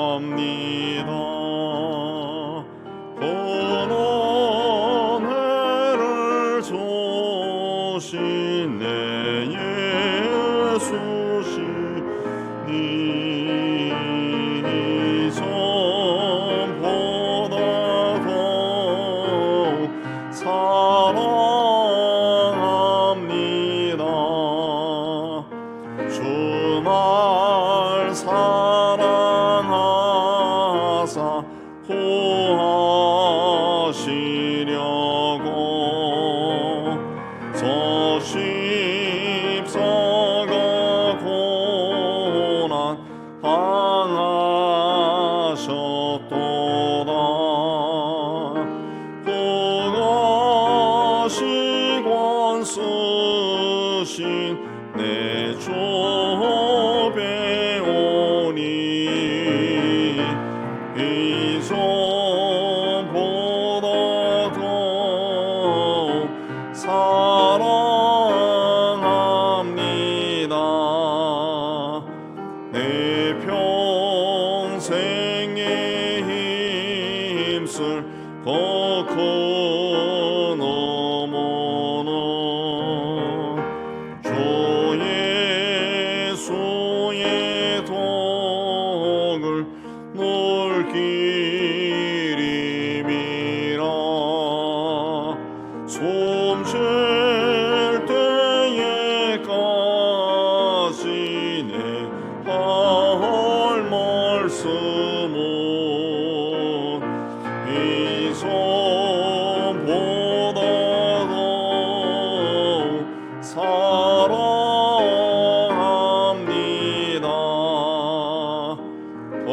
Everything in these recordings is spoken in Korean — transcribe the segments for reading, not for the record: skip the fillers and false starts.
다고합니다. 고난해를 조신 내 예수시니 전보다 더욱 사랑합니다. 주날 사랑하사 구하시려고 저십자가 고난 당하셨도다. 그것이 권쓰신 내 주배오니 이전보다 더욱 사랑합니다. 내 평생에 힘쓸 더 큰 어머는 주 예수의 덕을 늘 기림이라. 숨쉴 때에까지 내 할 말씀은 이전보다 더욱 사랑합니다. 더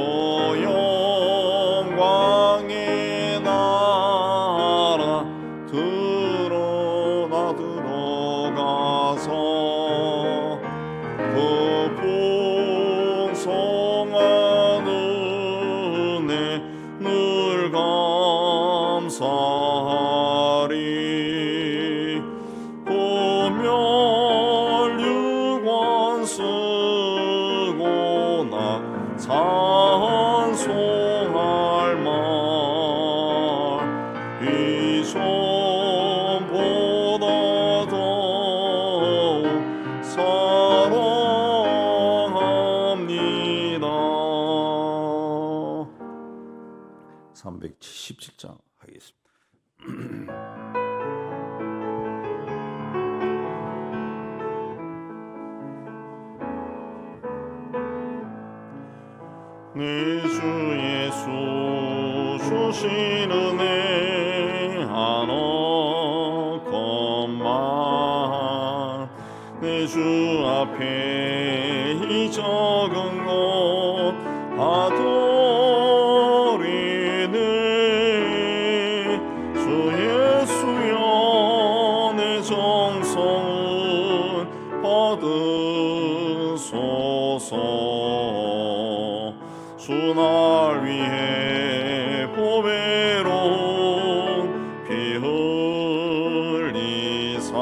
영광의 나라 들어가서 그 풍성한 은혜 늘 감사하리. 고멸유관 쓰고 나 찬송할 말 이전보다 더욱 사랑합니다. 377장 하겠습니다. 내 주 예수 주신 은혜 한없건만 내 주 앞에 이 적은 것 아도리네. 주 예수여 내 정성은 받으소서. 주 날 위해 보배로운 피 흘리사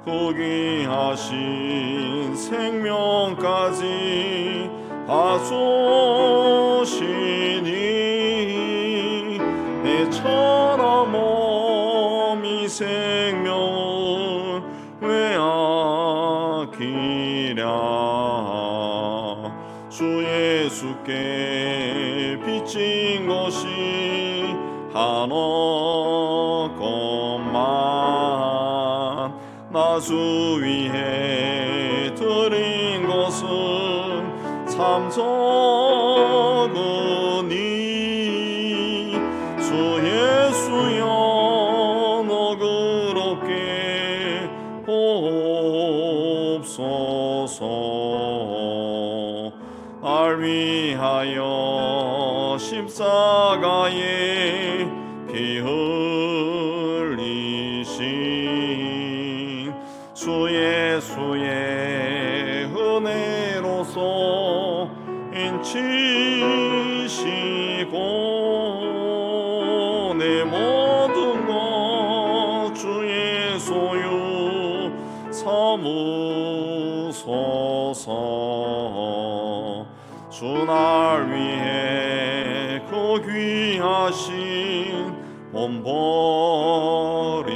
그 귀하신 생명까지 다 주시니 내 천하 몸이 생명은 왜 아끼랴. 주 예수께 빚진 것이 한없건만 나 주 위해 드린 것은 참 적으니. 주 예수여 너그럽게 보옵소서. 날 위하여 십자가에 피 흘리신 주 예수의 은혜로서 인치시고 내 모든 것 주의 소유 삼으소. 주옵소서. 주 날 위해 그 귀하신 몸 버리사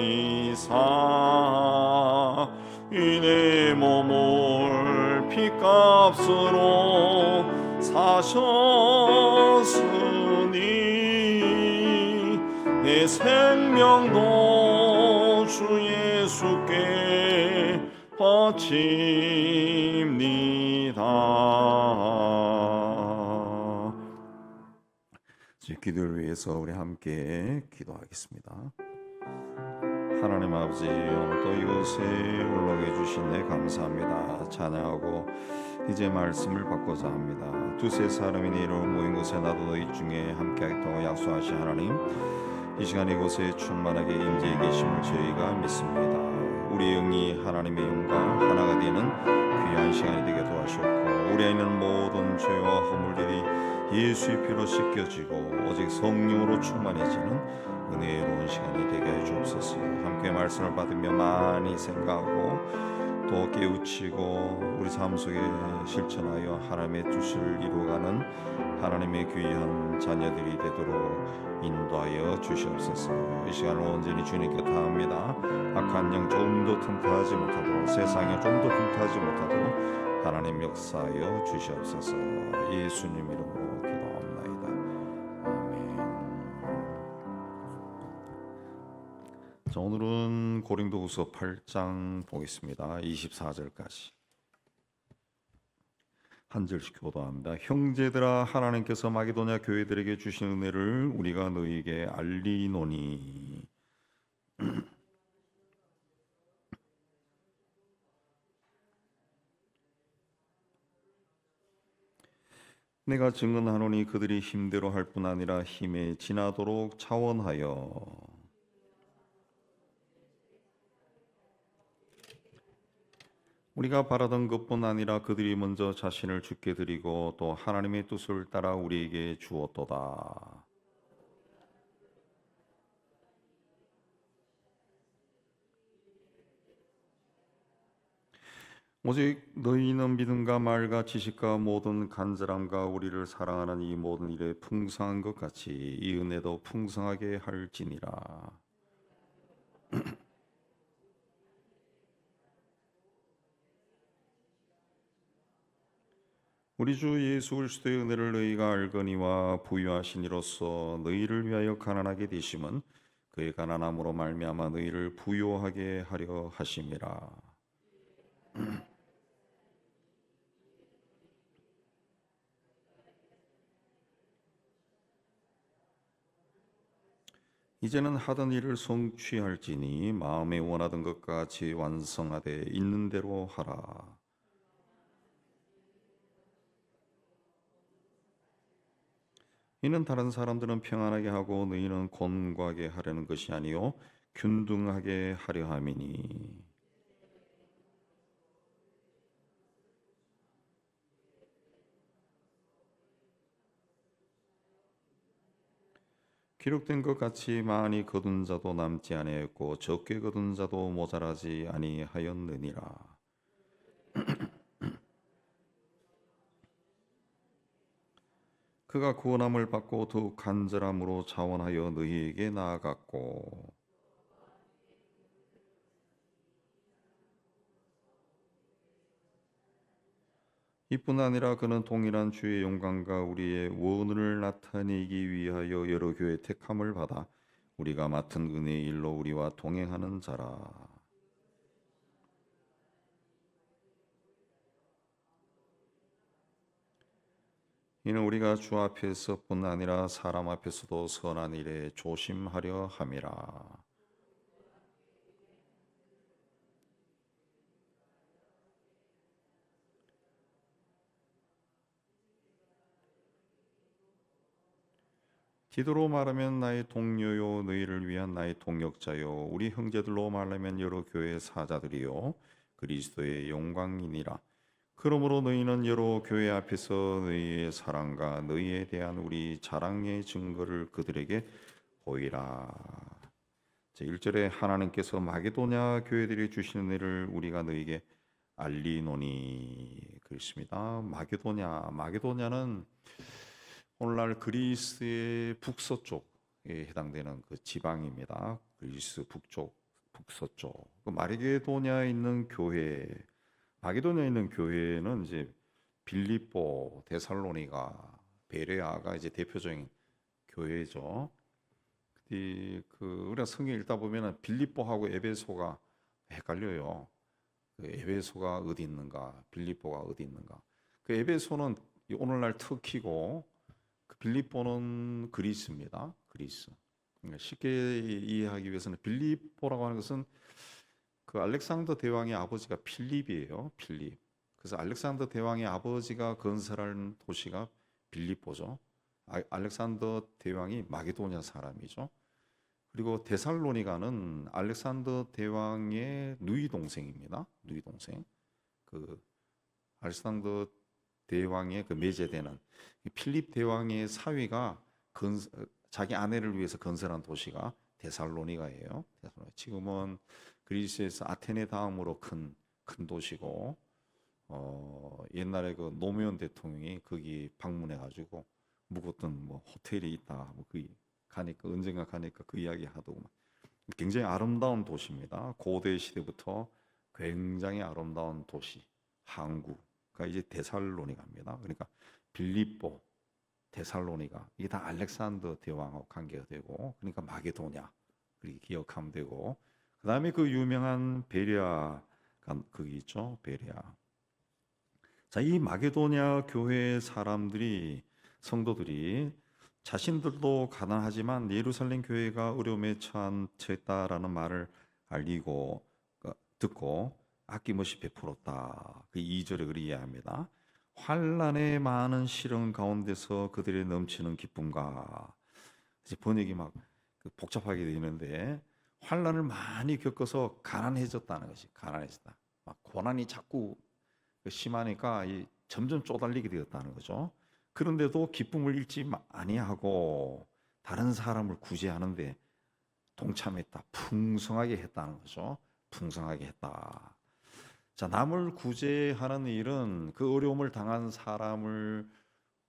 이 내 몸을 피값으로 사셨으니 내 생명도 주 예수께 바칩니다. 기도를 위해서 우리 함께 기도하겠습니다. 하나님 아버지, 오늘도 이곳에 올라오게 주신 데 감사합니다. 찬양하고 이제 말씀을 받고자 합니다. 두세 사람이 네 이름으로 모인 곳에 나도 너희 중에 함께하겠다고 약속하신 하나님, 이 시간 이곳에 충만하게 임재해 계심을 저희가 믿습니다. 우리 영이 하나님의 영과 하나가 되는 귀한 시간이 되게 도와주셨고, 우리 안에 있는 모든 죄와 허물들이 예수의 피로 씻겨지고 오직 성령으로 충만해지는 은혜로운 시간이 되게 해 주옵소서. 함께 말씀을 받으며 많이 생각하고 또 깨우치고 우리 삶 속에 실천하여 하나님의 뜻을 이루어가는 하나님의 귀한 자녀들이 되도록 인도하여 주시옵소서. 이 시간을 온전히 주님께 다합니다. 악한 영 좀 더 틈타지 못하도록, 세상에 좀 더 틈타지 못하도록 하나님 역사하여 주시옵소서. 예수님 이름으로 기도합나이다. 아멘. 자, 오늘은 고린도후서 8장 보겠습니다. 24절까지 한 절씩 교도합니다. 형제들아, 하나님께서 마게도냐 교회들에게 주신 은혜를 우리가 너희에게 알리노니 내가 증언하노니 그들이 힘대로 할 뿐 아니라 힘에 지나도록 차원하여 우리가 바라던 것뿐 아니라 그들이 먼저 자신을 주께 드리고 또 하나님의 뜻을 따라 우리에게 주었도다. 오직 너희는 믿음과 말과 지식과 모든 간절함과 우리를 사랑하는 이 모든 일에 풍성한 것 같이 이 은혜도 풍성하게 할지니라. 우리 주 예수 그리스도의 은혜를 너희가 알거니와 부유하신 이로써 너희를 위하여 가난하게 되심은 그의 가난함으로 말미암아 너희를 부유하게 하려 하심이라. 이제는 하던 일을 성취할지니 마음에 원하던 것 같이 완성하되 있는 대로 하라. 이는 다른 사람들은 평안하게 하고 너희는 곤고하게 하려는 것이 아니요 균등하게 하려 함이니. 기록된 것 같이 많이 거둔 자도 남지 아니하였고 적게 거둔 자도 모자라지 아니하였느니라. 그가 구원함을 받고 더욱 간절함으로 자원하여 너희에게 나아갔고 이뿐 아니라 그는 동일한 주의 영광과 우리의 원을 나타내기 위하여 여러 교회 택함을 받아 우리가 맡은 은혜의 일로 우리와 동행하는 자라. 이는 우리가 주 앞에서뿐 아니라 사람 앞에서도 선한 일에 조심하려 함이라. 디도로 말하면 나의 동료요 너희를 위한 나의 동역자요 우리 형제들로 말하면 여러 교회의 사자들이요 그리스도의 영광이니라. 그러므로 너희는 여러 교회 앞에서 너희의 사랑과 너희에 대한 우리 자랑의 증거를 그들에게 보이라. 제 1절에 하나님께서 마게도냐 교회들이 주시는 은혜를 우리가 너희에게 알리노니 그렇습니다. 마게도냐는 오늘날 그리스의 북서쪽에 해당되는 그 지방입니다. 그리스 북서쪽. 그 마게도냐에 있는 마게도냐에 있는 교회는 이제 빌립보, 데살로니가, 베레아가 이제 대표적인 교회죠. 우리가 성경 읽다 보면은 빌립보하고 에베소가 헷갈려요. 그 에베소가 어디 있는가, 빌립보가 어디 있는가. 그 에베소는 오늘날 터키고, 그 빌립보는 그리스입니다. 그리스. 그러니까 쉽게 이해하기 위해서는 빌립보라고 하는 것은 그 알렉산더 대왕의 아버지가 필립이에요. 필립. 그래서 알렉산더 대왕의 아버지가 건설한 도시가 빌립보죠. 알렉산더 대왕이 마게도냐 사람이죠. 그리고 데살로니가는 알렉산더 대왕의 누이 동생입니다. 누이 동생. 그 알렉산더 대왕의 그 매제되는 필립 대왕의 사위가 자기 아내를 위해서 건설한 도시가 데살로니가예요. 지금은 그리스에서 아테네 다음으로 큰 도시고, 옛날에 그 노무현 대통령이 거기 방문해 가지고 묵었던 뭐 호텔이 있다. 뭐 그 가니까 언젠가 가니까 그 이야기 하더구만. 굉장히 아름다운 도시입니다. 고대 시대부터 굉장히 아름다운 도시, 항구가 이제 데살로니가입니다. 그러니까 빌립보, 데살로니가 이게 다 알렉산더 대왕하고 관계가 되고, 그러니까 마게도냐 그렇게 기억하면 되고, 그 다음에 그 유명한 베레아가 거기 있죠. 베레아. 자, 이 마게도냐 교회 성도들이 자신들도 가난하지만 예루살렘 교회가 어려움에 처했다라는 말을 듣고 아낌없이 베풀었다. 그 2절에 그리 이해합니다. 환난의 많은 시련 가운데서 그들의 넘치는 기쁨과, 이제 번역이 막 복잡하게 되는데, 환난을 많이 겪어서 가난해졌다는 것이, 가난해졌다. 막 고난이 자꾸 심하니까 점점 쪼달리게 되었다는 거죠. 그런데도 기쁨을 잃지 아니하고 다른 사람을 구제하는데 동참했다. 풍성하게 했다는 거죠. 풍성하게 했다. 자, 남을 구제하는 일은 그 어려움을 당한 사람을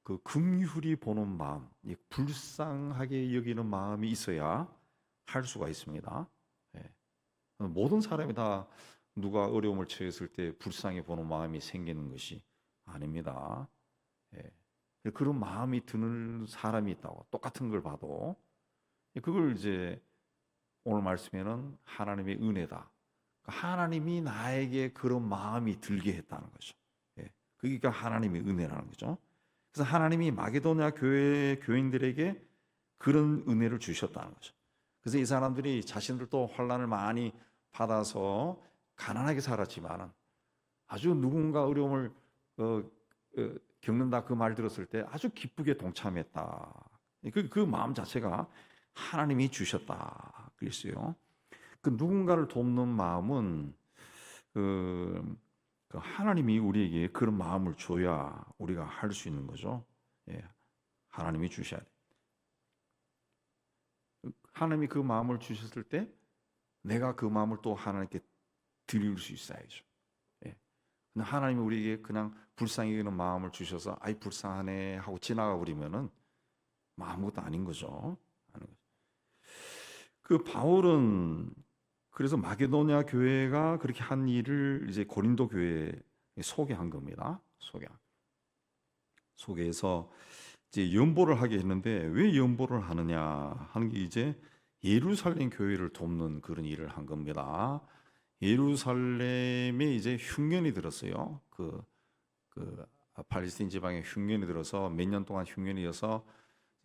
그 긍휼히 보는 마음, 불쌍하게 여기는 마음이 있어야 할 수가 있습니다. 예. 모든 사람이 다 누가 어려움을 처했을 때 불쌍히 보는 마음이 생기는 것이 아닙니다. 예. 그런 마음이 드는 사람이 있다고, 똑같은 걸 봐도. 그걸 이제 오늘 말씀에는 하나님의 은혜다. 하나님이 나에게 그런 마음이 들게 했다는 거죠. 예. 그게 하나님의 은혜라는 거죠. 그래서 하나님이 마게도냐 교인들에게 그런 은혜를 주셨다는 거죠. 그래서 이 사람들이 자신들도 환난을 많이 받아서 가난하게 살았지만 아주 누군가 어려움을 겪는다 그 말 들었을 때 아주 기쁘게 동참했다. 그 마음 자체가 하나님이 주셨다 그랬어요. 그 누군가를 돕는 마음은 그 하나님이 우리에게 그런 마음을 줘야 우리가 할 수 있는 거죠. 예, 하나님이 주셔야 돼. 하나님이 그 마음을 주셨을 때 내가 그 마음을 또 하나님께 드릴 수 있어야죠. 예. 하나님이 우리에게 그냥 불쌍히 여기는 마음을 주셔서 아이 불쌍하네 하고 지나가 버리면은 아무것도 아닌 거죠. 그 바울은 그래서 마게도냐 교회가 그렇게 한 일을 이제 고린도 교회에 소개한 겁니다. 소개해서 이제 연보를 하게 했는데, 왜 연보를 하느냐 하는 게 이제 예루살렘 교회를 돕는 그런 일을 한 겁니다. 예루살렘에 이제 흉년이 들었어요. 그 팔레스타인 지방에 흉년이 들어서 몇 년 동안 흉년이어서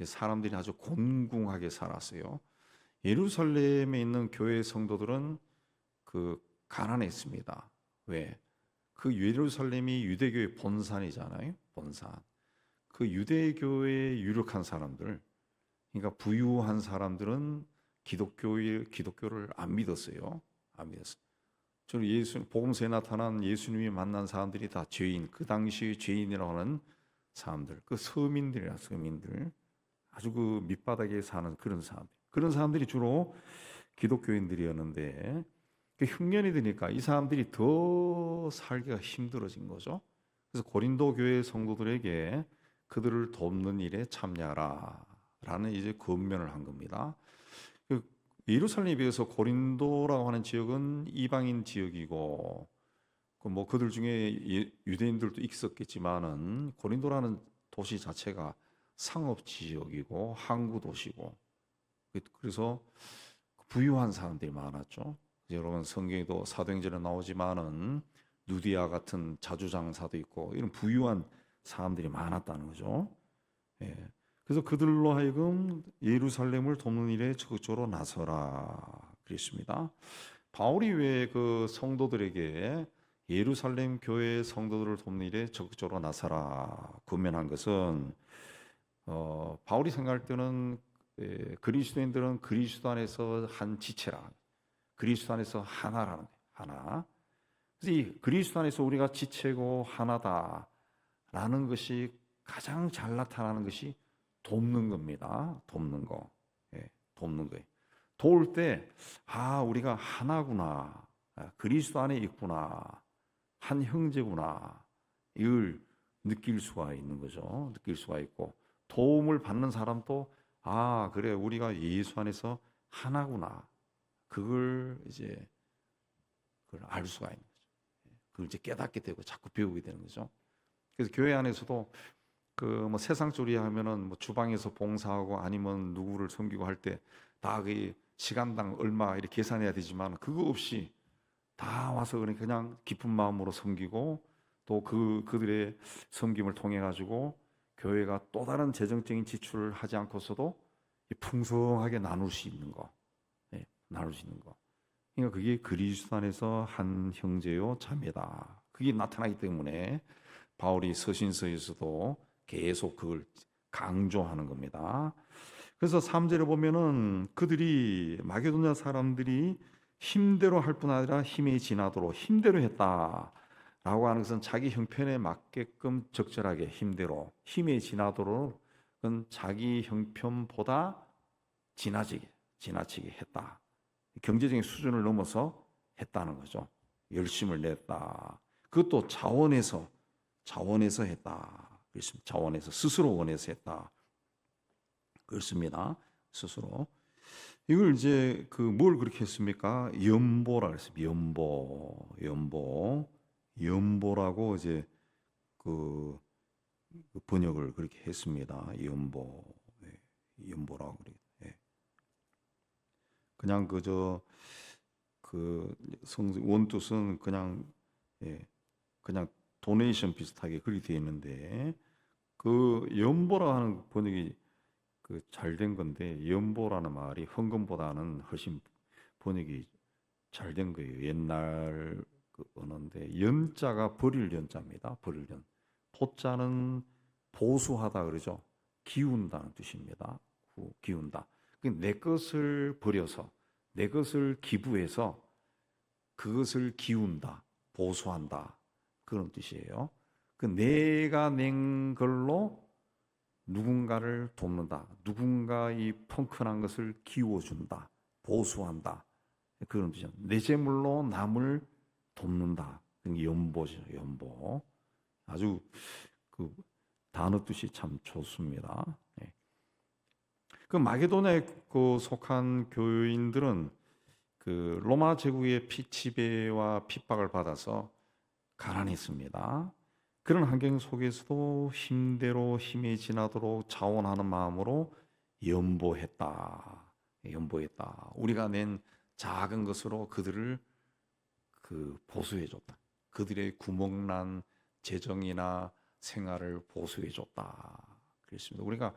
사람들이 아주 곤궁하게 살았어요. 예루살렘에 있는 교회 성도들은 가난했습니다. 왜? 그 예루살렘이 유대교의 본산이잖아요. 본산. 그 유대교에 유력한 사람들, 그러니까 부유한 사람들은 기독교를 안 믿었어요. 안 믿었어요. 저는 복음서에 나타난 예수님이 만난 사람들이 다 죄인, 그 당시 죄인이라고 하는 사람들, 그 서민들 아주 그 밑바닥에 사는 그런 사람들이 주로 기독교인들이었는데, 그 흉년이 드니까 이 사람들이 더 살기가 힘들어진 거죠. 그래서 고린도 교회 성도들에게 그들을 돕는 일에 참여하라라는 이제 권면을 한 겁니다. 그 예루살렘에 비해서 고린도라고 하는 지역은 이방인 지역이고 그뭐 그들 중에 유대인들도 있었겠지만은 고린도라는 도시 자체가 상업 지역이고 항구 도시고 그래서 부유한 사람들이 많았죠. 여러분 성경에도 사도행전에 나오지만은 누디아 같은 자주장사도 있고 이런 부유한 사람들이 많았다는 거죠. 예. 그래서 그들로 하여금 예루살렘을 돕는 일에 적극적으로 나서라 그랬습니다. 바울이 왜 그 성도들에게 예루살렘 교회 성도들을 돕는 일에 적극적으로 나서라 권면한 것은 바울이 생각할 때는 그리스도인들은 그리스도 안에서 한 지체라. 그리스도 안에서 하나라는 거예요. 하나. 그래서 이 그리스도 안에서 우리가 지체고 하나다라는 것이 가장 잘 나타나는 것이 돕는 겁니다. 돕는 거. 예, 돕는 거예요. 도울 때, 우리가 하나구나. 그리스도 안에 있구나. 한 형제구나. 이걸 느낄 수가 있는 거죠. 느낄 수가 있고. 도움을 받는 사람도, 그래, 우리가 예수 안에서 하나구나. 그걸 이제, 그걸 알 수가 있는 거죠. 그걸 이제 깨닫게 되고 자꾸 배우게 되는 거죠. 그래서 교회 안에서도 그 뭐 세상적으로 하면은 뭐 주방에서 봉사하고 아니면 누구를 섬기고 할 때 다 그 시간당 얼마 이렇게 계산해야 되지만 그거 없이 다 와서 그냥 기쁜 마음으로 섬기고 또 그들의 섬김을 통해 가지고 교회가 또 다른 재정적인 지출을 하지 않고서도 풍성하게 나눌 수 있는 거, 나눌 수 있는 거. 그러니까 그게 그리스도 안에서 한 형제요 자매다. 그게 나타나기 때문에 바울이 서신서에서도 계속 그걸 강조하는 겁니다. 그래서 3절에 보면은 그들이 마게도냐 사람들이 힘대로 할 뿐 아니라 힘에 지나도록 힘대로 했다라고 하는 것은 자기 형편에 맞게끔 적절하게 힘대로 힘에 지나도록 그건 자기 형편보다 지나치게 했다. 경제적인 수준을 넘어서 했다는 거죠. 열심을 냈다. 그것도 자원에서 했다. 그렇습니다. 자원에서 스스로 원해서 했다. 그렇습니다. 스스로. 이걸 이제 뭘 그렇게 했습니까? 연보라 그랬습니다. 연보라고 이제 그 번역을 그렇게 했습니다. 연보라고 그래. 그냥 원뜻은 그냥 도네이션 비슷하게 그렇게 되어 있는데 그 연보라 하는 번역이 잘 된 건데 연보라는 말이 헌금보다는 훨씬 번역이 잘 된 거예요. 옛날 언어인데 연자가 버릴 연자입니다. 버릴 연. 포자는 보수하다 그러죠. 기운다는 뜻입니다. 기운다. 내 것을 버려서 내 것을 기부해서 그것을 기운다, 보수한다 그런 뜻이에요. 내가 낸 걸로 누군가를 돕는다, 누군가 이 펑크난 것을 기워준다, 보수한다 그런 뜻이죠. 내 재물로 남을 돕는다. 연보죠, 연보. 아주 단어 뜻이 참 좋습니다. 마게도냐에 속한 교인들은 로마 제국의 지배와 핍박을 받아서 가난했습니다. 그런 환경 속에서도 힘대로 힘이 지나도록 자원하는 마음으로 연보했다. 우리가 낸 작은 것으로 그들을 보수해줬다. 그들의 구멍난 재정이나 생활을 보수해줬다. 그랬습니다. 우리가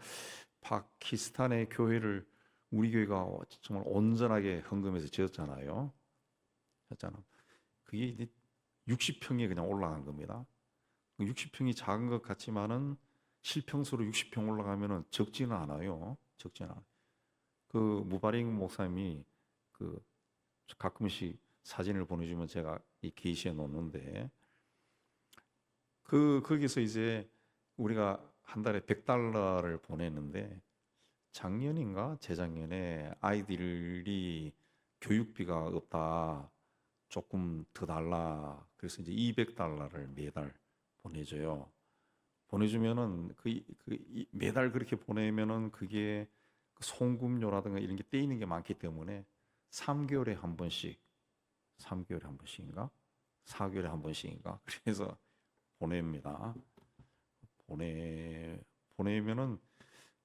파키스탄의 교회를 우리 교회가 정말 온전하게 헌금해서 지었잖아요. 그게 이제 60평에 그냥 올라간 겁니다. 60평이 작은 것 같지만은 실평수로 60평 올라가면은 적지는 않아요. 무바링 목사님이 가끔씩 사진을 보내주면 제가 이 게시해 놓는데 거기서 이제 우리가 한 달에 $100를 보냈는데 작년인가 재작년에 아이들이 교육비가 없다. 조금 더 달라. 그래서 이제 $200를 매달 보내줘요. 보내주면은 매달 그렇게 보내면은 그게 송금료라든가 이런 게 떼이는 게 많기 때문에 3개월에 한 번씩, 3개월에 한 번씩인가? 4개월에 한 번씩인가? 그래서 보냅니다. 보내면은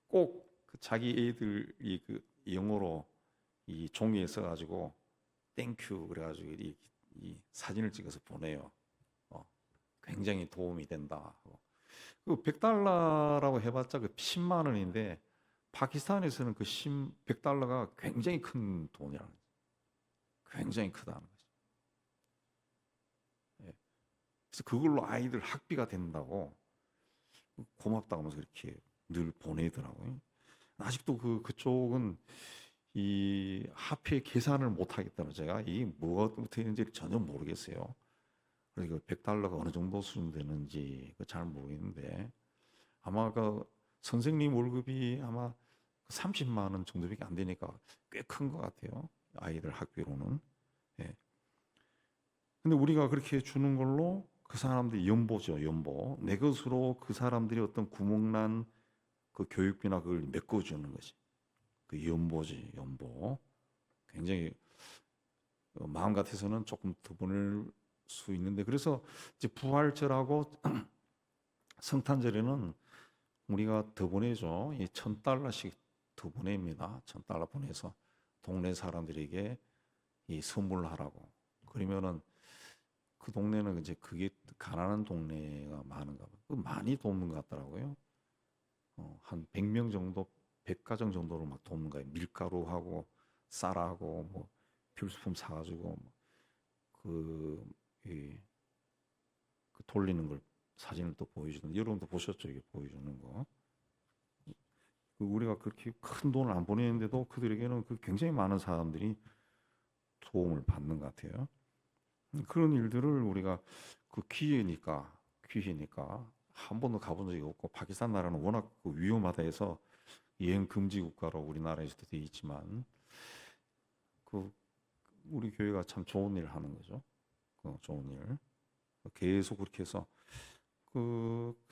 꼭 그 자기 애들이 그 영어로 이 종이에 써가지고 땡큐 그래가지고 이 사진을 찍어서 보내요. 굉장히 도움이 된다. 그 $100라고 해봤자 그 10만 원인데 파키스탄에서는 그 $100가 굉장히 큰 돈이라는 거죠. 굉장히 크다는 거죠. 예. 그래서 그걸로 아이들 학비가 된다고 고맙다고 하면서 그렇게 늘 보내더라고요. 아직도 그쪽은 이 화폐 계산을 못 하겠다는 제가 이 뭐가 어떻게 되는지 전혀 모르겠어요. 그래서 그 $100가 어느 정도 수준 되는지 잘 모르겠는데 아마 그 선생님 월급이 아마 30만 원 정도밖에 안 되니까 꽤 큰 것 같아요. 아이들 학비로는. 예. 근데 우리가 그렇게 주는 걸로 그 사람들이 연보죠, 연보. 내 것으로 그 사람들이 어떤 구멍난 그 교육비나 그걸 메꿔주는 거지. 그 연보지, 연보. 굉장히 마음 같아서는 조금 더 보낼 수 있는데 그래서 이제 부활절하고 성탄절에는 우리가 더 보내죠. 이 $1,000씩 더 보냅니다. $1,000 보내서 동네 사람들에게 이 선물하라고. 그러면은 그 동네는 이제 그게 가난한 동네가 많은가 봐요. 많이 돕는 것 같더라고요. 한 100명 정도, 100가정 정도로 막 돕는 거예요. 밀가루하고 쌀하고 뭐 필수품 사가지고 그, 이, 그 돌리는 걸 사진을 또 보여주는. 여러분도 보셨죠? 이게 보여주는 거. 우리가 그렇게 큰 돈을 안 보내는데도 그들에게는 굉장히 많은 사람들이 도움을 받는 것 같아요. 그런 일들을 우리가 그 기회니까 한 번도 가본 적이 없고 파키스탄 나라는 워낙 위험하다 해서 여행 금지 국가로 우리나라에서도 돼 있지만 그 우리 교회가 참 좋은 일을 하는 거죠. 좋은 일. 계속 그렇게 해서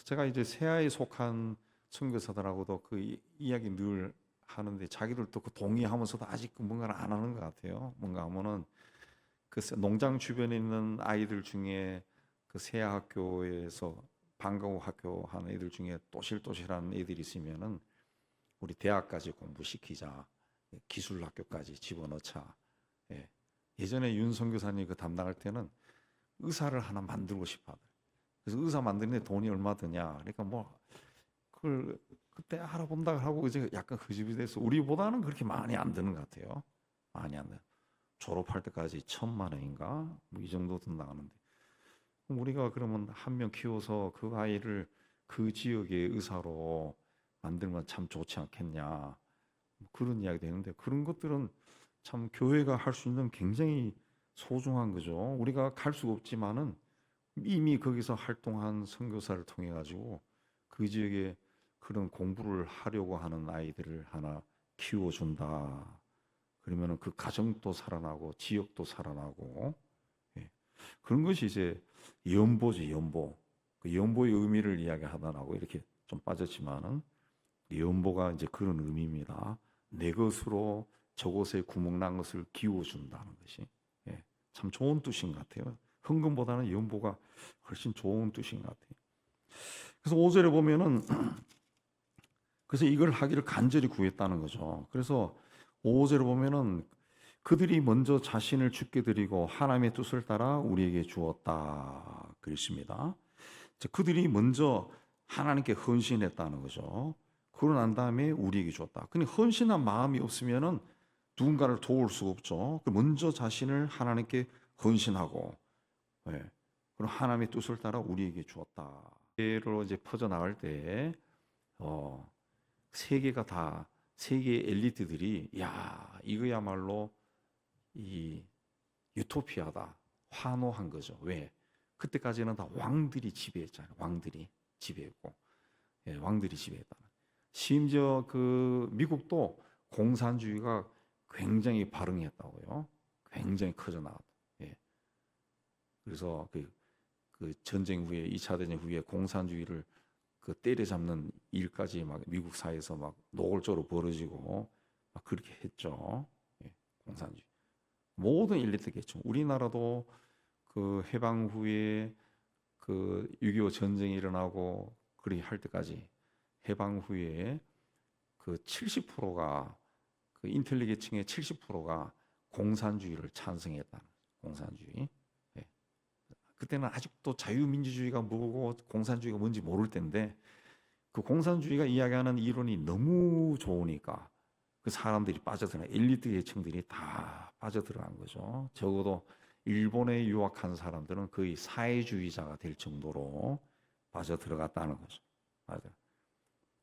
제가 이제 세아에 속한 선교사들하고도 그 이야기 늘 하는데 자기들도 그 동의하면서도 아직 뭔가를 안 하는 것 같아요. 뭔가 하면은 그 농장 주변에 있는 아이들 중에 그 세아 학교에서 방과후 학교 하는 애들 중에 또실또실한 애들이 있으면은 우리 대학까지 공부시키자, 기술 학교까지 집어넣자. 예. 예전에 윤 선교사님 그 담당할 때는 의사를 하나 만들고 싶어 하더라고요. 그래서 의사 만드는데 돈이 얼마 드냐. 그러니까 뭐 그걸 그때 알아본다 하고 이제 약간 흐지부지 돼서 우리보다는 그렇게 많이 안 드는 것 같아요. 많이 안 돼. 졸업할 때까지 1,000만 원인가 뭐 이 정도 든다는데 그럼 우리가 그러면 한 명 키워서 그 아이를 그 지역의 의사로 만들면 참 좋지 않겠냐 뭐 그런 이야기 되는데 그런 것들은 참 교회가 할 수 있는 굉장히 소중한 거죠. 우리가 갈 수 없지만은 이미 거기서 활동한 선교사를 통해 가지고 그 지역에 그런 공부를 하려고 하는 아이들을 하나 키워준다. 그러면은 그 가정도 살아나고 지역도 살아나고 예. 그런 것이 이제 연보지 연보. 그 연보의 의미를 이야기하다라고 이렇게 좀 빠졌지만은 연보가 이제 그런 의미입니다. 내 것으로 저곳에 구멍난 것을 기워준다는 것이 예. 참 좋은 뜻인 것 같아요. 헌금보다는 연보가 훨씬 좋은 뜻인 것 같아요. 그래서 5절에 보면은 그래서 이걸 하기를 간절히 구했다는 거죠. 그래서 5절에 보면은 그들이 먼저 자신을 주께 드리고 하나님의 뜻을 따라 우리에게 주었다 그랬습니다. 그들이 먼저 하나님께 헌신했다는 거죠. 그러고 난 다음에 우리에게 주었다. 근데 헌신한 마음이 없으면은 누군가를 도울 수가 없죠. 먼저 자신을 하나님께 헌신하고, 예. 그럼 하나님의 뜻을 따라 우리에게 주었다. 세계로 이제 퍼져 나갈 때, 세계가 다 세계 엘리트들이 야 이거야말로 이 유토피아다 환호한 거죠. 왜? 그때까지는 다 왕들이 지배했잖아요. 왕들이 지배했고, 예, 왕들이 지배했다. 심지어 그 미국도 공산주의가 굉장히 발흥했다고요. 굉장히 커져 나왔다. 예. 그래서 그 전쟁 후에 2차 대전 후에 공산주의를 때려잡는 일까지 막 미국 사회에서 막 노골적으로 벌어지고 막 그렇게 했죠. 예, 공산주의. 모든 엘리트겠죠. 우리나라도 그 해방 후에 그 6.25 전쟁이 일어나고 그리 할 때까지 해방 후에 그 70%가 그 인텔리계층의 70%가 공산주의를 찬성했다는 공산주의. 예. 그때는 아직도 자유민주주의가 뭐고 공산주의가 뭔지 모를 때인데 그 공산주의가 이야기하는 이론이 너무 좋으니까 그 사람들이 빠져들어간 엘리트 계층들이 다 빠져들어간 거죠. 적어도 일본에 유학한 사람들은 거의 사회주의자가 될 정도로 빠져들어갔다는 거죠. 맞아.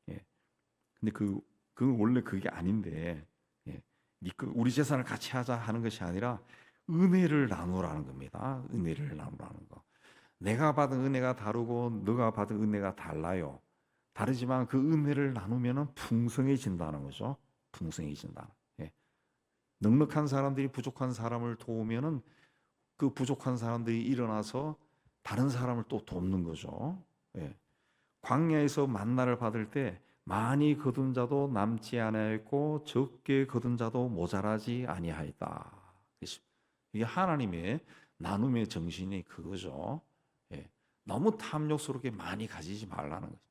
예. 근데 그 원래 그게 아닌데, 예. 우리 재산을 같이 하자 하는 것이 아니라 은혜를 나누라는 겁니다. 은혜를 나누라는 거. 내가 받은 은혜가 다르고 너가 받은 은혜가 달라요. 다르지만 그 은혜를 나누면은 풍성해진다는 거죠. 풍성해진다. 예. 넉넉한 사람들이 부족한 사람을 도우면은 그 부족한 사람들이 일어나서 다른 사람을 또 돕는 거죠. 예. 광야에서 만나를 받을 때 많이 거둔 자도 남지 아니하였고 적게 거둔 자도 모자라지 아니하였다. 이게 하나님의 나눔의 정신이 그거죠. 예. 너무 탐욕스럽게 많이 가지지 말라는 거죠.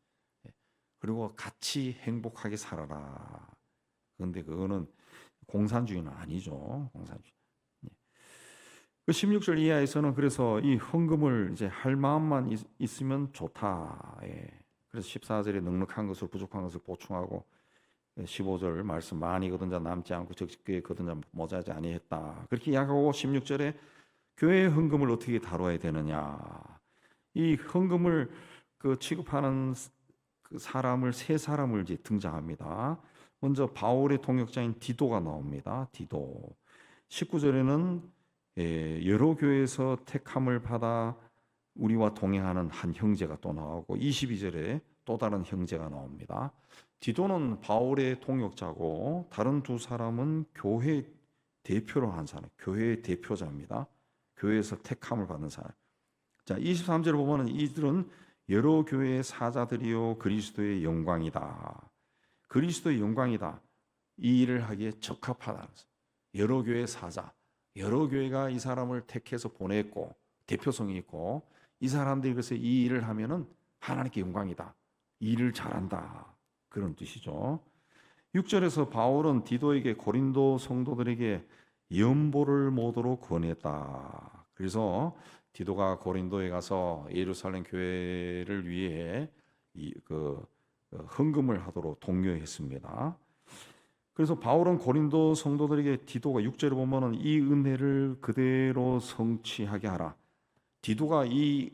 예. 그리고 같이 행복하게 살아라. 그런데 그거는 공산주의는 아니죠. 공산주의. 그 16절 이하에서는 그래서 이 헌금을 이제 할 마음만 있으면 좋다. 예. 그래서 14절에 넉넉한 것을 부족한 것을 보충하고 15절 말씀 많이 거둔 자 남지 않고 적게 거둔 자 모자라지 아니했다. 그렇게 이야기하고 16절에 교회의 헌금을 어떻게 다뤄야 되느냐. 이 헌금을 그 취급하는 그 사람을 세 사람을 이제 등장합니다. 먼저 바울의 동역자인 디도가 나옵니다. 디도. 19절에는 여러 교회에서 택함을 받아 우리와 동행하는 한 형제가 또 나오고 22절에 또 다른 형제가 나옵니다. 디도는 바울의 동역자고 다른 두 사람은 교회 대표로 한 사람, 교회의 대표자입니다. 교회에서 택함을 받는 사람. 자, 23절을 보면은 이들은 여러 교회의 사자들이요 그리스도의 영광이다. 그리스도의 영광이다. 이 일을 하기에 적합하다. 여러 교회의 사자. 여러 교회가 이 사람을 택해서 보냈고 대표성이 있고 이 사람들이 그래서 이 일을 하면은 하나님께 영광이다. 이 일을 잘한다. 그런 뜻이죠. 6절에서 바울은 디도에게 고린도 성도들에게 연보를 모도록 권했다. 그래서 디도가 고린도에 가서 예루살렘 교회를 위해 헌금을 하도록 독려했습니다. 그래서 바울은 고린도 성도들에게 디도가 6절에 보면은 이 은혜를 그대로 성취하게 하라. 디도가 이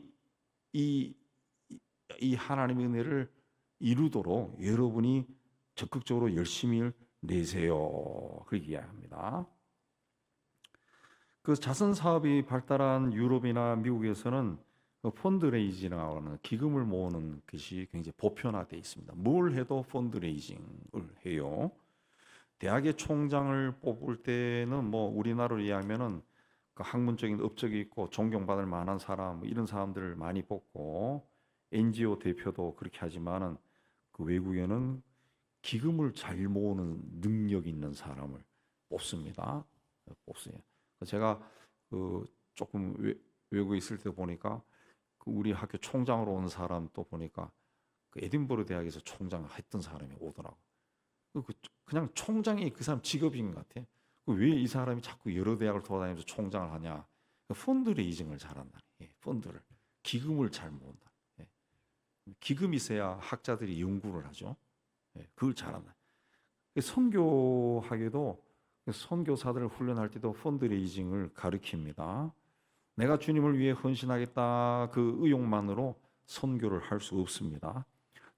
하나님의 은혜를 이루도록 여러분이 적극적으로 열심히 내세요. 그렇게 이야기합니다. 그 자선 사업이 발달한 유럽이나 미국에서는 펀드레이징이라는 기금을 모으는 것이 굉장히 보편화되어 있습니다. 뭘 해도 펀드레이징을 해요. 대학의 총장을 뽑을 때는 뭐 우리나라로 이야기하면은 그 학문적인 업적이 있고 존경받을 만한 사람 이런 사람들을 많이 뽑고 NGO 대표도 그렇게 하지만은 그 외국에는 기금을 잘 모으는 능력 있는 사람을 뽑습니다. 뽑어요. 제가 그 조금 외국에 있을 때 보니까 그 우리 학교 총장으로 온 사람 또 보니까 그 에딘버러 대학에서 총장을 했던 사람이 오더라고. 그냥 총장이 그 사람 직업인 것 같아. 왜 이 사람이 자꾸 여러 대학을 돌아다니면서 총장을 하냐? 펀드레이징을 잘한다. 예, 펀드를 기금을 잘 모은다. 예. 기금이 있어야 학자들이 연구를 하죠. 예, 그걸 잘한다. 선교하게도 선교사들을 훈련할 때도 펀드레이징을 가르칩니다. 내가 주님을 위해 헌신하겠다 그 의욕만으로 선교를 할 수 없습니다.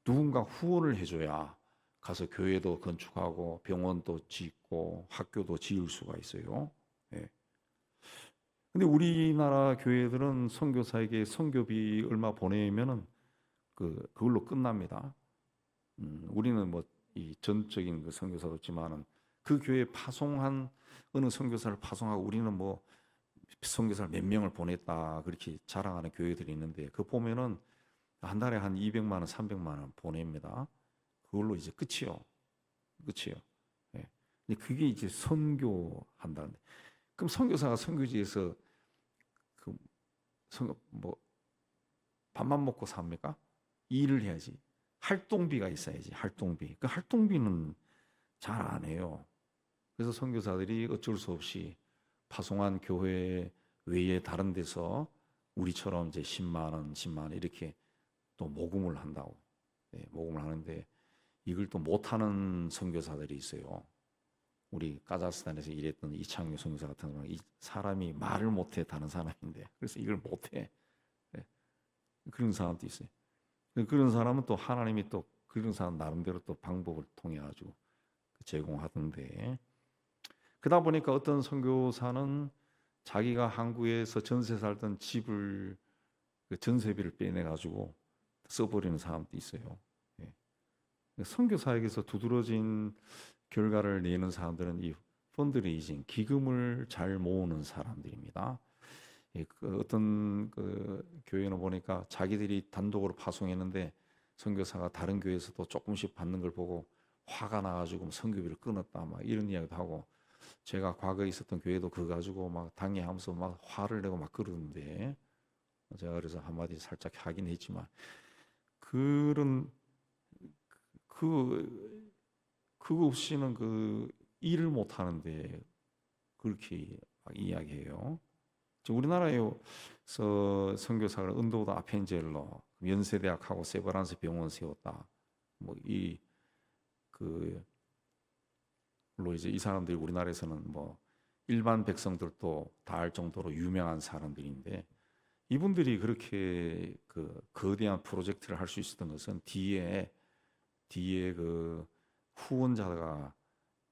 누군가 후원을 해줘야 가서 교회도 건축하고 병원도 짓고 학교도 지을 수가 있어요. 예. 근데 우리나라 교회들은 선교사에게 선교비 얼마 보내면은 그걸로 끝납니다. 우리는 뭐 이 전적인 그 선교사도 있지만은 그 교회에 파송한 어느 선교사를 파송하고 우리는 뭐 선교사를 몇 명을 보냈다 그렇게 자랑하는 교회들이 있는데 그 보면은 한 달에 한 200만 원, 300만 원 보냅니다. 그걸로 이제 끝이요. 끝이요. 예. 근데 그게 이제 선교한다는데 그럼 선교사가 선교지에서 그 선교 뭐 밥만 먹고 삽니까? 일을 해야지. 활동비가 있어야지. 활동비. 그 활동비는 잘 안 해요. 그래서 선교사들이 어쩔 수 없이 파송한 교회 외에 다른 데서 우리처럼 이제 10만 원, 10만 원 이렇게 또 모금을 한다고. 네, 모금을 하는데 이걸 또 못하는 선교사들이 있어요. 우리 카자흐스탄에서 일했던 이창규 선교사 같은 경우는 이 사람이 말을 못해 다른 사람인데 그래서 이걸 못해. 네, 그런 사람도 있어요. 그런 사람은 또 하나님이 또 그런 사람 나름대로 또 방법을 통해 가지고 제공하던데 그러다 보니까 어떤 선교사는 자기가 한국에서 전세 살던 집을 그 전세비를 빼내 가지고 써버리는 사람도 있어요. 예. 선교사에게서 두드러진 결과를 내는 사람들은 이 펀드레이징 기금을 잘 모으는 사람들입니다. 예, 그 어떤 그 교회는 보니까 자기들이 단독으로 파송했는데 선교사가 다른 교회에서도 조금씩 받는 걸 보고 화가 나가지고 선교비를 끊었다 막 이런 이야기도 하고 제가 과거에 있었던 교회도 그거 가지고 막 당해하면서 막 화를 내고 막 그러는데 제가 그래서 한마디 살짝 하긴 했지만 그런 그거 없이는 그 일을 못 하는데 그렇게 막 이야기해요. 우리나라에서 선교사를 은도도 아펜젤러 연세대학하고 세브란스 병원 세웠다. 뭐이그 물론 이제 이 사람들이 우리나라에서는 뭐 일반 백성들도 다 알 정도로 유명한 사람들인데 이분들이 그렇게 그 거대한 프로젝트를 할 수 있었던 것은 뒤에 그 후원자가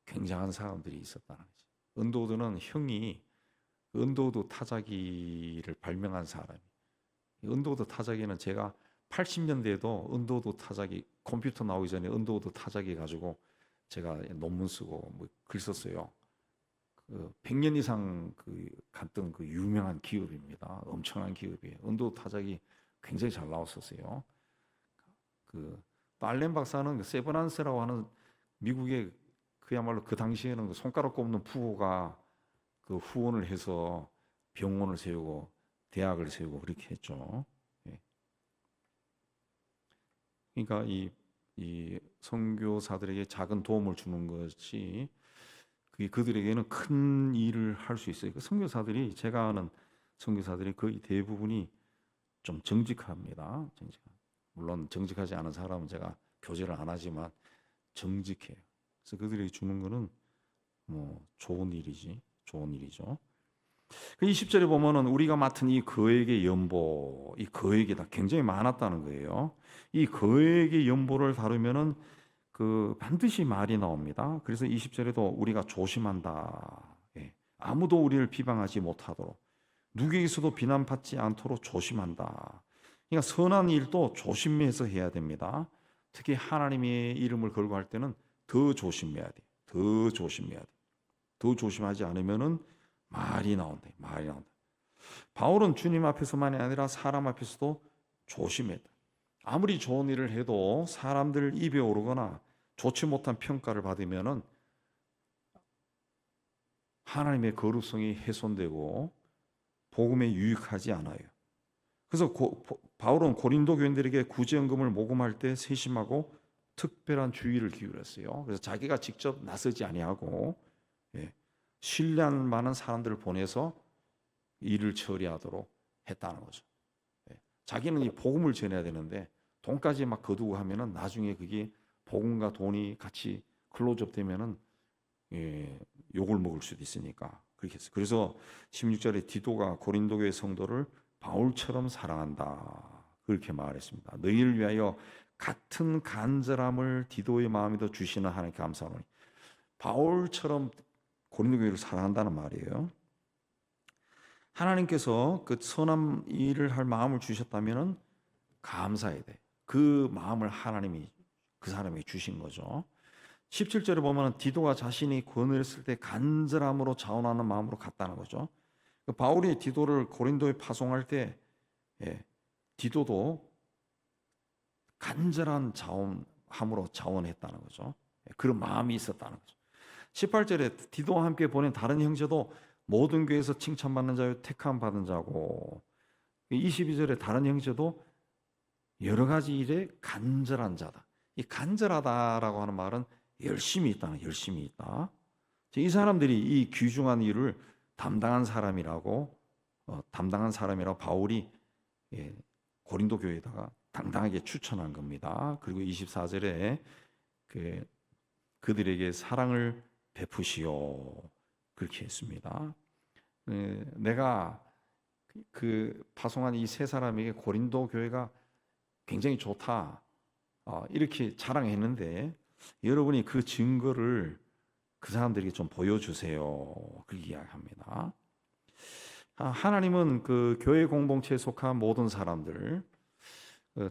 굉장한 사람들이 있었다는 거지. 은도도는 형이 은도도 타자기를 발명한 사람이. 은도도 타자기는 제가 80년대에도 은도도 타자기 컴퓨터 나오기 전에 은도도 타자기 가지고 제가 논문 쓰고 뭐 글 썼어요. 그 100년 이상 그 갔던 그 유명한 기업입니다. 엄청난 기업이에요. 은도 타자기 굉장히 잘 나왔었어요. 그 알렌 박사는 그 세브란스라고 하는 미국의 그야말로 그 당시에는 그 손가락 꼽는 부호가 그 후원을 해서 병원을 세우고 대학을 세우고 그렇게 했죠. 예. 그러니까 이 선교사들에게 작은 도움을 주는 것이 그게 그들에게는 큰 일을 할 수 있어요. 그 선교사들이 제가 아는 선교사들이 거의 대부분이 좀 정직합니다. 물론 정직하지 않은 사람은 제가 교제를 안 하지만 정직해요. 그래서 그들이 주는 거는 뭐 좋은 일이죠. 그 20절에 보면은 우리가 맡은 이 거액의 연보, 이 거액이 다 굉장히 많았다는 거예요. 이 거액의 연보를 다루면은 그 반드시 말이 나옵니다. 그래서 20절에도 우리가 조심한다. 예. 아무도 우리를 비방하지 못하도록 누구에게서도 비난받지 않도록 조심한다. 그러니까 선한 일도 조심해서 해야 됩니다. 특히 하나님의 이름을 걸고 할 때는 더 조심해야 돼. 더 조심해야 돼. 더 조심하지 않으면은 말이 나온다. 바울은 주님 앞에서만이 아니라 사람 앞에서도 조심했다. 아무리 좋은 일을 해도 사람들 입에 오르거나 좋지 못한 평가를 받으면은 하나님의 거룩성이 훼손되고 복음에 유익하지 않아요. 그래서 바울은 고린도 교인들에게 구제연금을 모금할 때 세심하고 특별한 주의를 기울였어요. 그래서 자기가 직접 나서지 아니하고 신뢰할 만한 사람들을 보내서 일을 처리하도록 했다는 거죠. 자기는 이 복음을 전해야 되는데 돈까지 막 거두고 하면은 나중에 그게 복음과 돈이 같이 클로즈업 되면은 욕을 먹을 수도 있으니까 그렇게 했어요. 그래서 16절에 디도가 고린도 교회 성도를 바울처럼 사랑한다. 그렇게 말했습니다. 너희를 위하여 같은 간절함을 디도의 마음에도 주시는 하나님께 감사하노니 바울처럼 고린도 교회를 사랑한다는 말이에요. 하나님께서 그 선한 일을 할 마음을 주셨다면은 감사해야 돼. 그 마음을 하나님이 그 사람에게 주신 거죠. 17절에 보면 디도가 자신이 권을 쓸 때 간절함으로 자원하는 마음으로 갔다는 거죠. 바울이 디도를 고린도에 파송할 때 디도도 간절한 자원함으로 자원했다는 거죠. 그런 마음이 있었다는 거죠. 18절에 디도와 함께 보낸 다른 형제도 모든 교회에서 칭찬받는 자요 택함 받은 자고, 22절에 다른 형제도 여러 가지 일에 간절한 자다. 이 간절하다라고 하는 말은 열심히 있다는, 열심히 있다. 이 사람들이 이 귀중한 일을 담당한 사람이라고 바울이 고린도 교회에다가 당당하게 추천한 겁니다. 그리고 24절에 그들에게 사랑을 베푸시오 그렇게 했습니다. 내가 파송한 이 세 사람에게 고린도 교회가 굉장히 좋다 이렇게 자랑했는데, 여러분이 그 증거를 그 사람들에게 좀 보여주세요 그렇게 이야기합니다. 하나님은 그 교회 공동체에 속한 모든 사람들,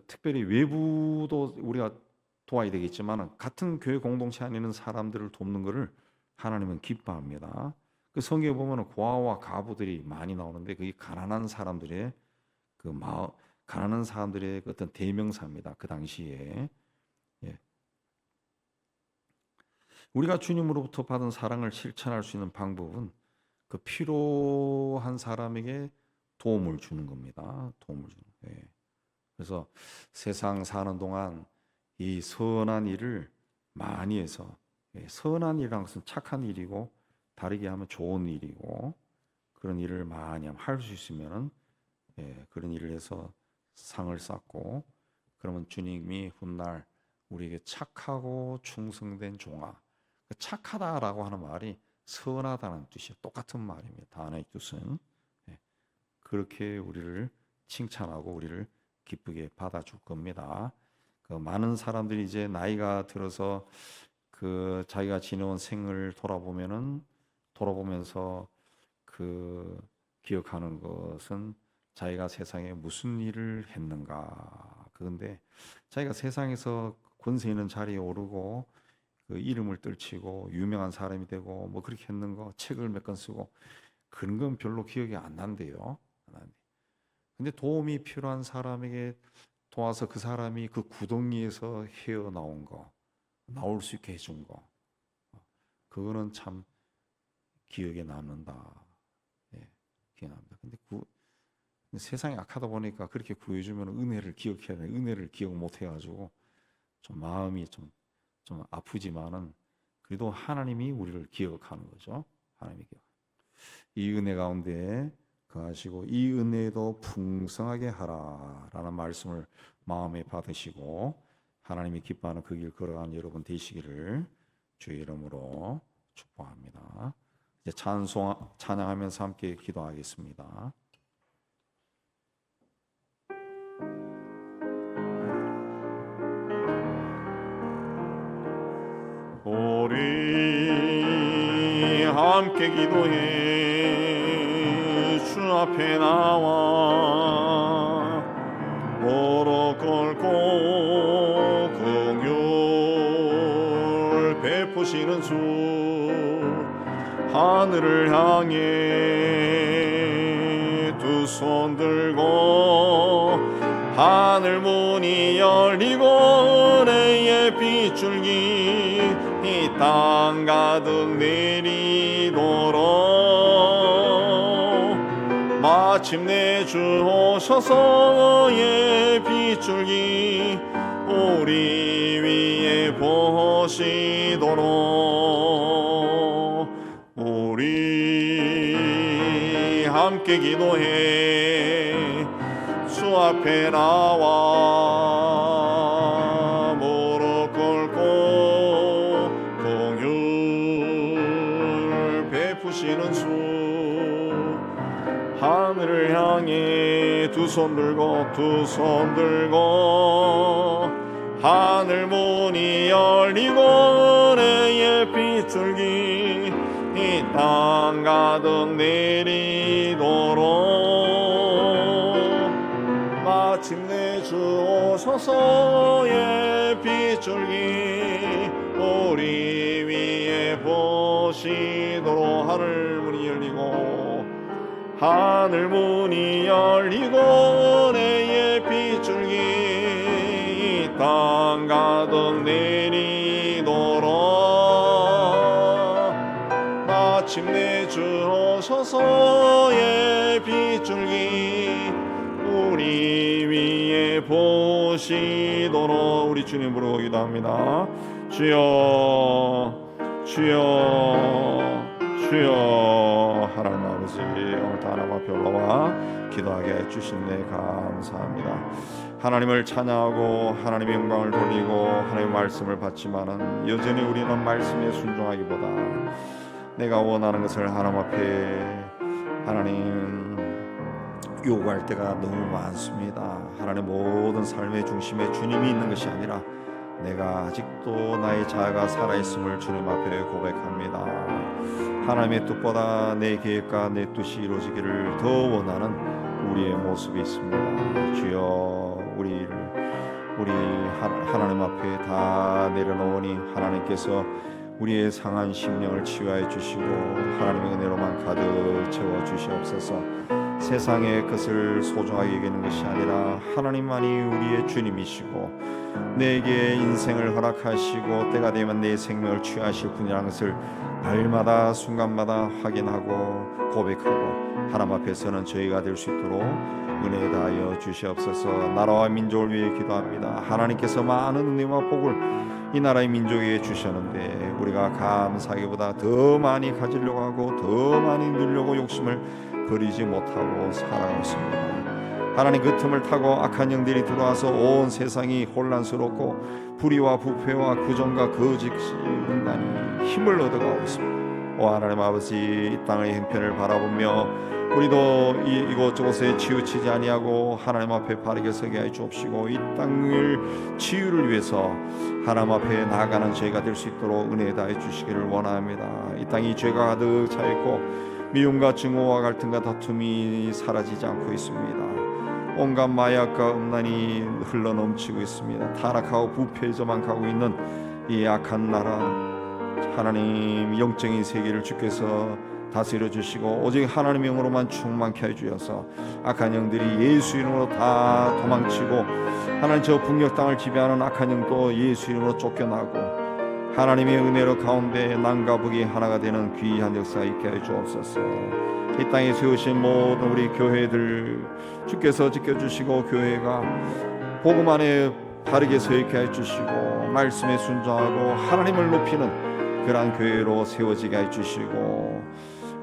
특별히 외부도 우리가 도와야 되겠지만 같은 교회 공동체 안에 있는 사람들을 돕는 것을 하나님은 기뻐합니다. 그 성경에 보면 고아와 가부들이 많이 나오는데 그게 가난한 사람들의 가난한 사람들의 어떤 대명사입니다. 그 당시에 우리가 주님으로부터 받은 사랑을 실천할 수 있는 방법은 그 필요한 사람에게 도움을 주는 겁니다. 도움을 주는 거예요. 그래서 세상 사는 동안 이 선한 일을 많이 해서, 선한 일이란 것은 착한 일이고 다르게 하면 좋은 일이고, 그런 일을 많이 할 수 있으면 그런 일을 해서 상을 쌓고, 그러면 주님이 훗날 우리에게 착하고 충성된 종아, 착하다라고 하는 말이 선하다는 뜻이에요. 똑같은 말입니다. 단어의 뜻은. 그렇게 우리를 칭찬하고 우리를 기쁘게 받아줄 겁니다. 많은 사람들이 이제 나이가 들어서 자기가 지내온 생을 돌아보면서 기억하는 것은 자기가 세상에 무슨 일을 했는가. 그런데 자기가 세상에서 권세 있는 자리에 오르고 이름을 떨치고 유명한 사람이 되고 뭐 그렇게 했는 거, 책을 몇 권 쓰고 그런 건 별로 기억이 안 난대요. 근데 도움이 필요한 사람에게 도와서 그 사람이 그 구덩이에서 헤어나온 거, 나올 수 있게 해준 거, 그거는 참 기억에 남는다. 기억에 남는다. 근데 세상이 악하다 보니까 그렇게 구해주면 은혜를 기억해야 돼. 은혜를 기억 못 해가지고 좀 마음이 좀 아프지만은 그래도 하나님이 우리를 기억하는 거죠. 하나님이 이 은혜 가운데 거하시고 이 은혜도 풍성하게 하라라는 말씀을 마음에 받으시고 하나님이 기뻐하는 그 길 걸어가는 여러분 되시기를 주의 이름으로 축복합니다. 이제 찬양하면서 함께 기도하겠습니다. 우리 함께 기도해 주 앞에 나와 무릎 꿇고 긍휼 베푸시는 주 하늘을 향해 두 손 들고 하늘 문이 열리고 은혜의 빗줄기 이 땅 가득 내리도록 마침내 주 오셔서 의 빗줄기 우리 위에 보시도록 우리 함께 기도해 주 앞에 나와 무릎 꿇고 긍휼 베푸시는 주 하늘을 향해 두 손 들고 하늘 문이 열리고 은혜의 빗줄기 이 땅 가득 내리도록 마침내 주 오셔서의 빗줄기 우리 위에 보시도록 하늘 문이 열리고 하늘 문이 열리고 내의 빗줄기 땅 가득 내리도록 마침내 주 오셔서의 빗줄기 우리 위에 보시도록 우리 주님 부르고 기도합니다. 주여 주여 주여. 하나님 아버지, 오늘도 하나님 앞에 올라와 기도하게 해주신 감사합니다. 하나님을 찬양하고 하나님의 영광을 돌리고 하나님의 말씀을 받지만은 여전히 우리는 말씀에 순종하기보다 내가 원하는 것을 하나님 앞에 하나님 요구할 때가 너무 많습니다. 하나님 모든 삶의 중심에 주님이 있는 것이 아니라 내가 아직도 나의 자아가 살아있음을 주님 앞에 고백합니다. 하나님의 뜻보다 내 계획과 내 뜻이 이루어지기를 더 원하는 우리의 모습이 있습니다. 주여 우리 하나님 앞에 다 내려놓으니 하나님께서 우리의 상한 심령을 치유해 주시고 하나님의 은혜로만 가득 채워 주시옵소서. 세상의 것을 소중하게 여기는 것이 아니라 하나님만이 우리의 주님이시고 내게 인생을 허락하시고 때가 되면 내 생명을 취하실 분이라는 것을 날마다 순간마다 확인하고 고백하고 하나님 앞에서는 저희가 될 수 있도록 은혜 다하여 주시옵소서. 나라와 민족을 위해 기도합니다. 하나님께서 많은 은혜와 복을 이 나라의 민족에게 주셨는데 우리가 감사하기보다 더 많이 가지려고 하고 더 많이 누리려고 욕심을 버리지 못하고 살아가고 있습니다. 하나님 그 틈을 타고 악한 영들이 들어와서 온 세상이 혼란스럽고 불의와 부패와 구정과 거짓 인간이 힘을 얻어가고 있습니다. 오 하나님 아버지, 이 땅의 형편을 바라보며 우리도 이곳저곳에 치우치지 아니하고 하나님 앞에 바르게 서게 해 주옵시고 이 땅을 치유를 위해서 하나님 앞에 나아가는 저희가 될 수 있도록 은혜 다해 주시기를 원합니다. 이 땅이 죄가 가득 차 있고 미움과 증오와 갈등과 다툼이 사라지지 않고 있습니다. 온갖 마약과 음란이 흘러넘치고 있습니다. 타락하고 부패에서만 가고 있는 이 악한 나라, 하나님 영적인 세계를 주께서 다스려 주시고 오직 하나님의 영으로만 충만케 해주셔서 악한 영들이 예수 이름으로 다 도망치고 하나님 저 북녘 땅을 지배하는 악한 영도 예수 이름으로 쫓겨나고 하나님의 은혜로 가운데 남과 북이 하나가 되는 귀한 역사 있게 해 주옵소서. 이 땅에 세우신 모든 우리 교회들 주께서 지켜주시고 교회가 복음 안에 바르게 서 있게 해주시고 말씀에 순종하고 하나님을 높이는 그러한 교회로 세워지게 해주시고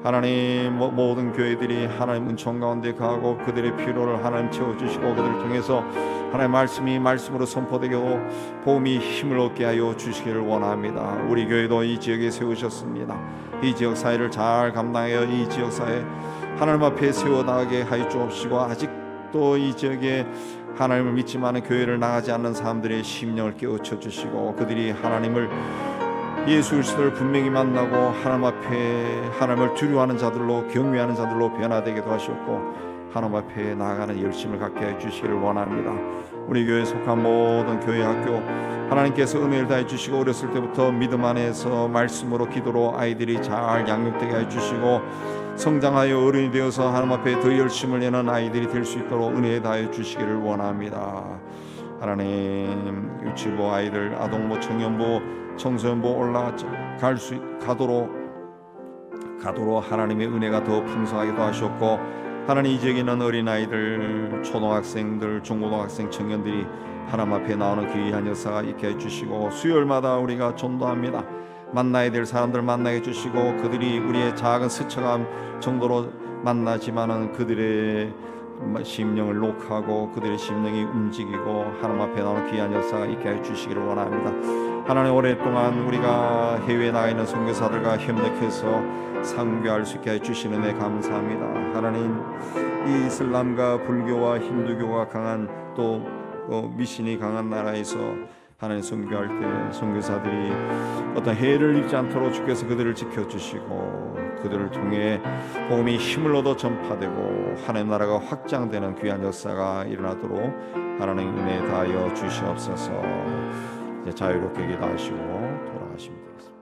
하나님 모든 교회들이 하나님 은총 가운데 가고 그들의 필요를 하나님 채워주시고 그들을 통해서 하나님 말씀이 말씀으로 선포되고 복음이 힘을 얻게 하여 주시기를 원합니다. 우리 교회도 이 지역에 세우셨습니다. 이 지역 사회를 잘 감당하여 이 지역 사회 하나님 앞에 세워나가게 하여 주옵시고 아직도 이 지역에 하나님을 믿지만 교회를 나가지 않는 사람들의 심령을 깨우쳐 주시고 그들이 하나님을 예수 그리스도를 분명히 만나고 하나님 앞에 하나님을 두려워하는 자들로 경외하는 자들로 변화되기도 하셨고 하나님 앞에 나아가는 열심을 갖게 해주시기를 원합니다. 우리 교회에 속한 모든 교회 학교 하나님께서 은혜를 다해 주시고 어렸을 때부터 믿음 안에서 말씀으로 기도로 아이들이 잘 양육되게 해주시고 성장하여 어른이 되어서 하나님 앞에 더 열심을 내는 아이들이 될 수 있도록 은혜 다해 주시기를 원합니다. 하나님 유치부 아이들 아동부 청년부 청소년부 가도록 하나님의 은혜가 더 풍성하기도 하셨고 하나님 이 지역에 있는 어린아이들 초등학생들 중고등학생 청년들이 하나님 앞에 나오는 귀한 역사가 있게 해주시고 수요일마다 우리가 전도합니다. 만나야 될 사람들 만나게 해주시고 그들이 우리의 작은 스쳐감 정도로 만나지만은 그들의 심령을 녹하고 그들의 심령이 움직이고 하나님 앞에 나오는 귀한 역사가 있게 해주시기를 원합니다. 하나님 오랫동안 우리가 해외에 나가 있는 선교사들과 협력해서 선교할 수 있게 해주시는 데 감사합니다. 하나님 이 이슬람과 불교와 힌두교가 강한 또 미신이 강한 나라에서 하나님 선교할 때 선교사들이 어떤 해를 입지 않도록 주께서 그들을 지켜주시고 그들을 통해 복음이 힘을 얻어 전파되고 하나님 나라가 확장되는 귀한 역사가 일어나도록 하나님 은혜 다하여 주시옵소서. 이제 자유롭게 기도하시고 돌아가시면 되겠습니다.